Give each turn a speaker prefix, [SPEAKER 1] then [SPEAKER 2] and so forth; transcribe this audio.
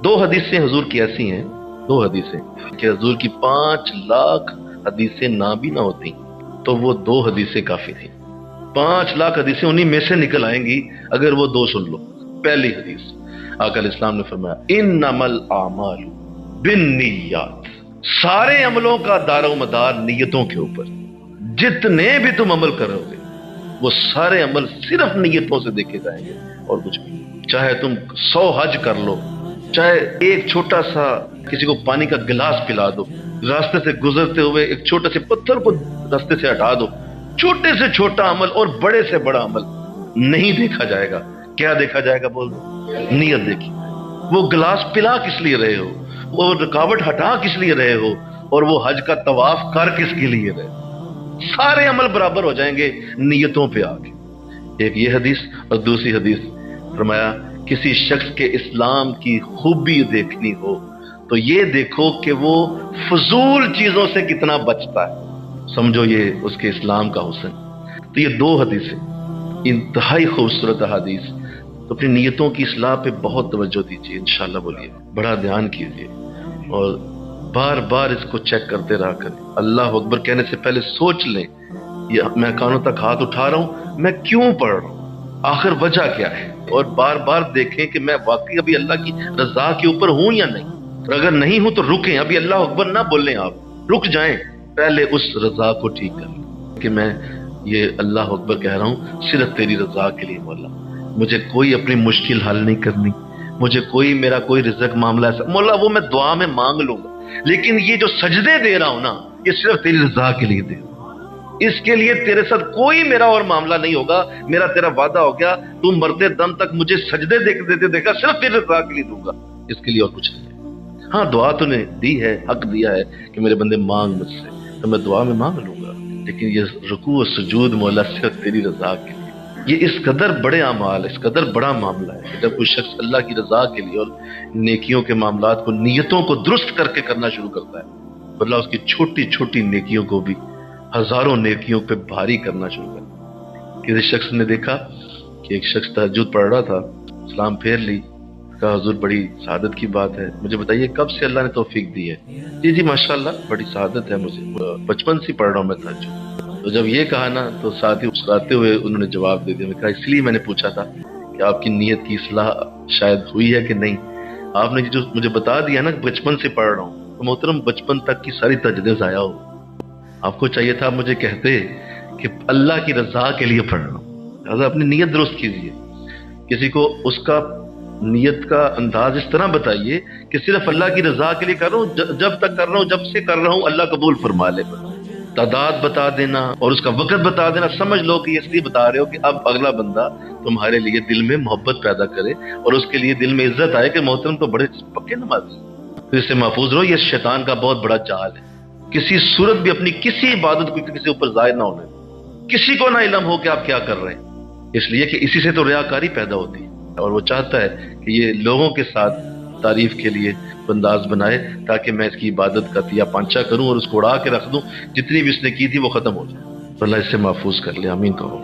[SPEAKER 1] دو حدیثیں حضور کی ایسی ہیں، دو حدیثیں کہ حضور کی 5 لاکھ حدیثیں نہ بھی نہ ہوتی تو وہ دو حدیثیں کافی تھیں۔ 5 لاکھ حدیثیں انہی میں سے نکل آئیں گی اگر وہ دو سن لو۔ پہلی حدیث آقا علیہ السلام نے فرمایا انما الاعمال بالنیات، سارے عملوں کا دار و مدار نیتوں کے اوپر، جتنے بھی تم عمل کرو گے وہ سارے عمل صرف نیتوں سے دیکھے جائیں گے اور کچھ بھی۔ چاہے تم 100 حج کر لو، چاہے ایک چھوٹا سا کسی کو پانی کا گلاس پلا دو، راستے سے گزرتے ہوئے ایک چھوٹے سے پتھر کو راستے سے ہٹا دو، چھوٹے سے چھوٹا عمل اور بڑے سے بڑا عمل نہیں دیکھا جائے گا۔ کیا دیکھا جائے گا بول دو؟ نیت دیکھی۔ وہ گلاس پلا کس لیے رہے ہو، وہ رکاوٹ ہٹا کس لیے رہے ہو، اور وہ حج کا طواف کر کس کے لیے رہے ہو۔ سارے عمل برابر ہو جائیں گے نیتوں پہ آ کے۔ ایک یہ حدیث، اور دوسری حدیث فرمایا کسی شخص کے اسلام کی خوبی دیکھنی ہو تو یہ دیکھو کہ وہ فضول چیزوں سے کتنا بچتا ہے، سمجھو یہ اس کے اسلام کا حسن۔ تو یہ دو حدیثیں انتہائی خوبصورت حدیث۔ تو اپنی نیتوں کی اصلاح پہ بہت توجہ دیجیے، انشاءاللہ بولیے، بڑا دھیان کیجیے، اور بار بار اس کو چیک کرتے رہا کریں۔ اللہ اکبر کہنے سے پہلے سوچ لیں، یہ میں کانوں تک ہاتھ اٹھا رہا ہوں، میں کیوں پڑھ رہا ہوں، آخر وجہ کیا ہے، اور بار بار دیکھیں کہ میں واقعی ابھی اللہ کی رضا کے اوپر ہوں یا نہیں، اور اگر نہیں ہوں تو رکیں، ابھی اللہ اکبر نہ بولیں، آپ رک جائیں، پہلے اس رضا کو ٹھیک کر لیں کہ میں یہ اللہ اکبر کہہ رہا ہوں صرف تیری رضا کے لیے مولا، مجھے کوئی اپنی مشکل حل نہیں کرنی، مجھے میرا کوئی رزق معاملہ ایسا مولا وہ میں دعا میں مانگ لوں گا، لیکن یہ جو سجدے دے رہا ہوں نا یہ صرف تیری رضا کے لیے دے رہا ہوں، اس کے لیے تیرے ساتھ کوئی میرا اور معاملہ نہیں ہوگا، میرا تیرا وعدہ ہو گیا، تم مرتے دم تک مجھے سجدے دیتے دیکھا صرف تیری رضا کے لیے دوں گا، اس کے لیے اور کچھ نہیں ہے۔ ہاں دعا تو نے دی ہے، حق دیا ہے کہ میرے بندے مانگ مجھ سے، تو میں دعا میں مانگ لوں گا، لیکن یہ رکوع و سجود مولا صرف تیری رضا کے لیے۔ یہ اس قدر بڑے اعمال، اس قدر بڑا معاملہ ہے کہ جب کوئی شخص اللہ کی رضا کے لیے اور نیکیوں کے معاملات کو، نیتوں کو درست کر کے کرنا شروع کرتا ہے، اللہ اس کی چھوٹی چھوٹی نیکیوں کو بھی ہزاروں نیکیوں پہ بھاری کرنا شروع کرتا ہے۔ کسی شخص نے دیکھا کہ ایک شخص تہجد پڑھ رہا تھا، سلام پھیر لی، کہا حضور بڑی سعادت کی بات ہے، مجھے بتائیے کب سے اللہ نے توفیق دی ہے؟ جی ماشاءاللہ بڑی سعادت ہے مجھے، بچپن سے پڑھ رہا ہوں میں تہجد۔ تو جب یہ کہا نا تو ساتھ ہی مسکراتے ہوئے انہوں نے جواب دے دیا، میں کہا اس لیے میں نے پوچھا تھا کہ آپ کی نیت کی اصلاح شاید ہوئی ہے کہ نہیں، آپ نے جو مجھے بتا دیا نا بچپن سے پڑھ رہا ہوں، تو محترم بچپن تک کی ساری تہجدیں ضائع ہو، آپ کو چاہیے تھا مجھے کہتے کہ اللہ کی رضا کے لیے پڑھ رہا ہوں، لہٰذا اپنی نیت درست کیجیے، کسی کو اس کا نیت کا انداز اس طرح بتائیے کہ صرف اللہ کی رضا کے لیے کر رہا ہوں، جب تک کر رہا ہوں، جب سے کر رہا ہوں اللہ قبول فرما لے، تعداد بتا دینا اور اس کا وقت بتا دینا، سمجھ لو کہ اس لیے بتا رہے ہو کہ اب اگلا بندہ تمہارے لیے دل میں محبت پیدا کرے اور اس کے لیے دل میں عزت آئے کہ محترم تو بڑے پکے نمازی، تو اس سے محفوظ رہو، یہ شیطان کا بہت بڑا جال ہے، کسی صورت بھی اپنی کسی عبادت کو کسی اوپر ظاہر نہ ہونے، کسی کو نہ علم ہو کہ آپ کیا کر رہے ہیں، اس لیے کہ اسی سے تو ریاکاری پیدا ہوتی ہے، اور وہ چاہتا ہے کہ یہ لوگوں کے ساتھ تعریف کے لیے انداز بنائے تاکہ میں اس کی عبادت کا تیا پانچا کروں اور اس کو اڑا کے رکھ دوں، جتنی بھی اس نے کی تھی وہ ختم ہو جائے، تو اللہ اس سے محفوظ کر لے، آمین کہو۔